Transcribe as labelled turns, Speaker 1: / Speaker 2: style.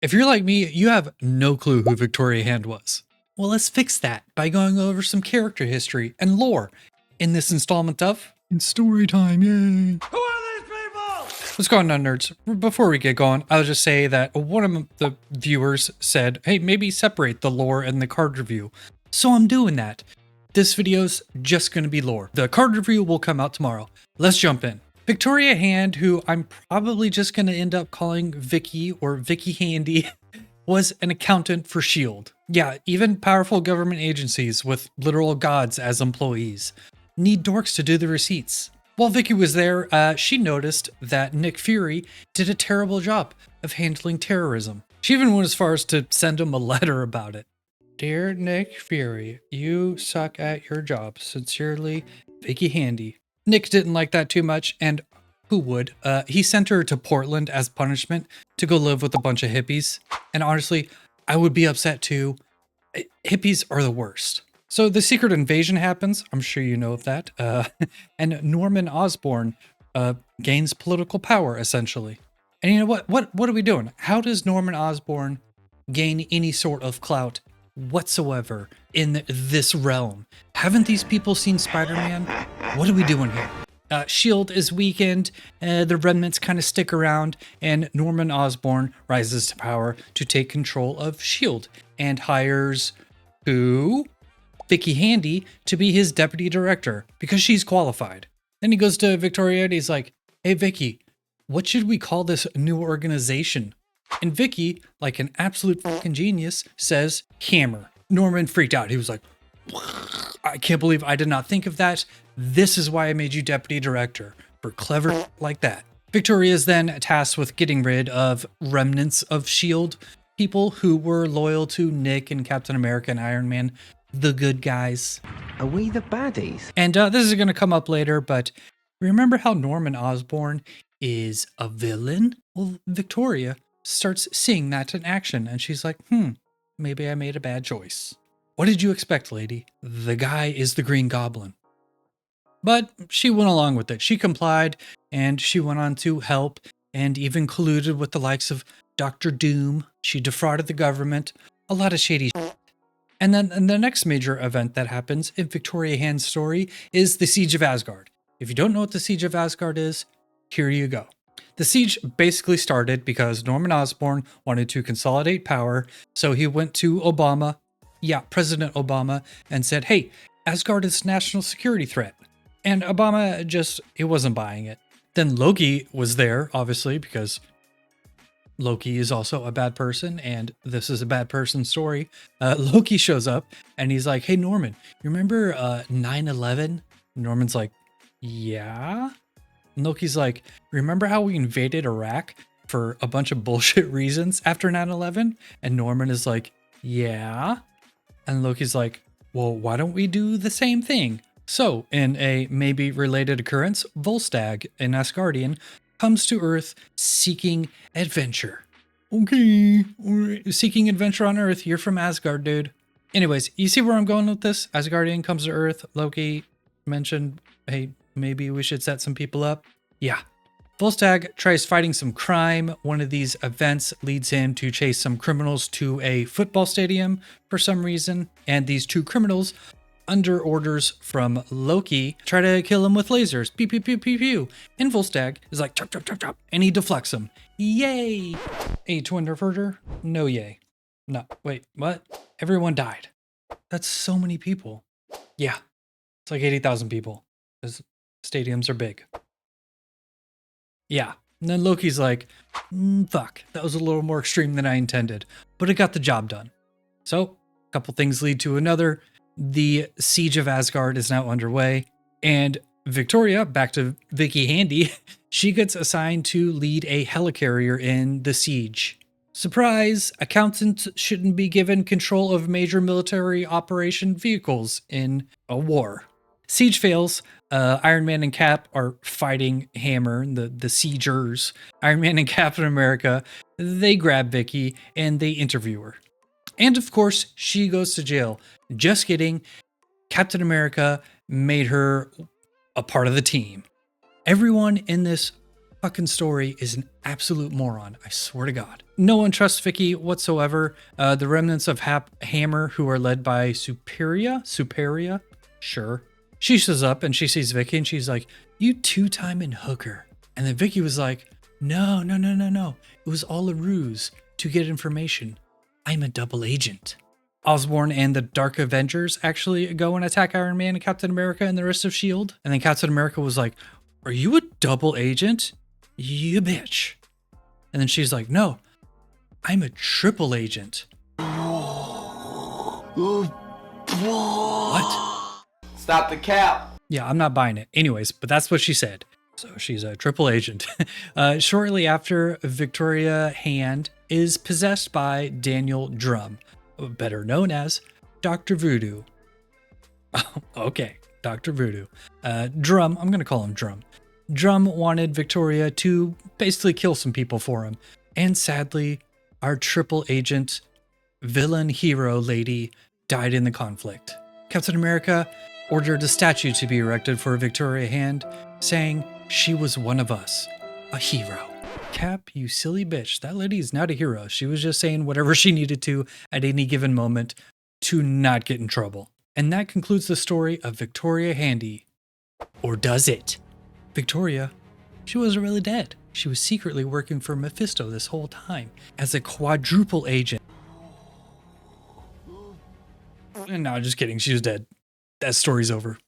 Speaker 1: If you're like me, you have no clue who Victoria Hand was. Well, let's fix that by going over some character history and lore in this installment of It's Story Time, yay!
Speaker 2: Who are these people?
Speaker 1: What's going on, nerds? Before we get going, I'll just say that one of the viewers said, hey, maybe separate the lore and the card review. So I'm doing that. This video's just going to be lore. The card review will come out tomorrow. Let's jump in. Victoria Hand, who I'm probably just going to end up calling Vicky or Vicky Handy, was an accountant for S.H.I.E.L.D. Yeah, even powerful government agencies with literal gods as employees need dorks to do the receipts. While Vicky was there, she noticed that Nick Fury did a terrible job of handling terrorism. She even went as far as to send him a letter about it. Dear Nick Fury, you suck at your job. Sincerely, Vicky Handy. Nick didn't like that too much, and who would? He sent her to Portland as punishment to go live with a bunch of hippies. And honestly, I would be upset too. Hippies are the worst. So the secret invasion happens. I'm sure you know of that. And Norman Osborn gains political power, essentially. And you know what? What are we doing? How does Norman Osborn gain any sort of clout whatsoever in this realm? Haven't these people seen Spider-Man? What are we doing here? S.H.I.E.L.D. is weakened, the remnants kind of stick around, and Norman Osborn rises to power to take control of S.H.I.E.L.D. and hires who? Vicky Handy to be his deputy director because she's qualified. Then he goes to Victoria and he's like, hey Vicky, what should we call this new organization? And Vicky, like an absolute fucking genius, says Hammer. Norman freaked out. He was like, I can't believe I did not think of that. This is why I made you deputy director, for clever like that. Victoria is then tasked with getting rid of remnants of S.H.I.E.L.D. people who were loyal to Nick and Captain America and Iron Man, the good guys.
Speaker 3: Are we the baddies?
Speaker 1: And this is going to come up later, but remember how Norman Osborn is a villain? Well, Victoria starts seeing that in action, and she's like, maybe I made a bad choice. What did you expect, lady? The guy is the Green Goblin. But she went along with it. She complied, and she went on to help, and even colluded with the likes of Dr. Doom. She defrauded the government. A lot of shady shit. And then the next major event that happens in Victoria Hand's story is the Siege of Asgard. If you don't know what the Siege of Asgard is, here you go. The siege basically started because Norman Osborn wanted to consolidate power, so he went to Obama, President Obama, and said, hey, Asgard is a national security threat. And Obama he wasn't buying it. Then Loki was there, obviously, because Loki is also a bad person, and this is a bad person story. Loki shows up, and he's like, hey, Norman, you remember 9/11? Norman's like, yeah? And Loki's like, remember how we invaded Iraq for a bunch of bullshit reasons after 9/11? And Norman is like, yeah? And Loki's like, well, why don't we do the same thing? So, in a maybe related occurrence, Volstagg, an Asgardian, comes to Earth seeking adventure. Okay, seeking adventure on Earth. You're from Asgard, dude. Anyways, you see where I'm going with this? Asgardian comes to Earth. Loki mentioned, hey, maybe we should set some people up. Yeah. Volstagg tries fighting some crime. One of these events leads him to chase some criminals to a football stadium for some reason. And these two criminals, under orders from Loki, try to kill him with lasers. Pew, pew, pew, pew, pew. And Volstagg is like, chop, chop, chop, chop. And he deflects him. Yay! A twin diverter? No yay. No, wait, what? Everyone died. That's so many people. Yeah, it's like 80,000 people. Because stadiums are big. Yeah, and then Loki's like, fuck, that was a little more extreme than I intended. But it got the job done. So, a couple things lead to another. The Siege of Asgard is now underway, and Victoria, back to Vicky Handy, she gets assigned to lead a helicarrier in the siege. Surprise! Accountants shouldn't be given control of major military operation vehicles in a war. Siege fails. Iron Man and Cap are fighting Hammer, the siegers. Iron Man and Captain America, they grab Vicky and they interview her. And of course, she goes to jail. Just kidding. Captain America made her a part of the team. Everyone in this fucking story is an absolute moron. I swear to God. No one trusts Vicky whatsoever. The remnants of Hammer, who are led by Superia, sure. She shows up and she sees Vicky and she's like, "You two-timing hooker." And then Vicky was like, No. It was all a ruse to get information. I'm a double agent. Osborn and the Dark Avengers actually go and attack Iron Man and Captain America and the rest of S.H.I.E.L.D. And then Captain America was like, "Are you a double agent? You bitch." And then she's like, "No, I'm a triple agent." What?
Speaker 2: Stop the cap.
Speaker 1: Yeah, I'm not buying it. Anyways, but that's what she said. So she's a triple agent. Shortly after, Victoria Hand is possessed by Daniel Drum, better known as Dr. Voodoo. Okay, Dr. Voodoo. Drum, I'm going to call him Drum. Drum wanted Victoria to basically kill some people for him. And sadly, our triple agent, villain hero lady died in the conflict. Captain America ordered a statue to be erected for Victoria Hand, saying she was one of us, a hero. Cap, you silly bitch. That lady is not a hero. She was just saying whatever she needed to at any given moment to not get in trouble. And that concludes the story of Victoria Handy. Or does it? Victoria, she wasn't really dead. She was secretly working for Mephisto this whole time as a quadruple agent. And no, just kidding. She was dead. That story's over.